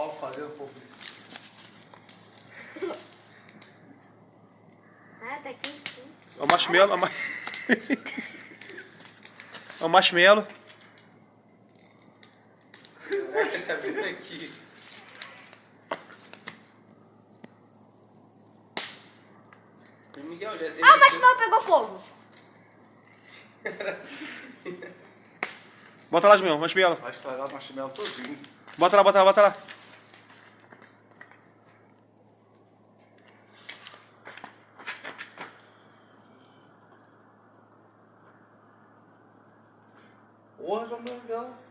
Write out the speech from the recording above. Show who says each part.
Speaker 1: Paulo fazendo publicidade.
Speaker 2: Ah, tá aqui sim.
Speaker 3: O marshmallow. O marshmallow.
Speaker 4: Tá vendo aqui? Miguel, já deu.
Speaker 2: Ah, o marshmallow pegou fogo.
Speaker 3: Bota lá, Julião, marshmallow.
Speaker 1: Vai estragar o marshmallow todinho.
Speaker 3: Bota lá, bota lá, bota lá.
Speaker 1: Porra, Miguel.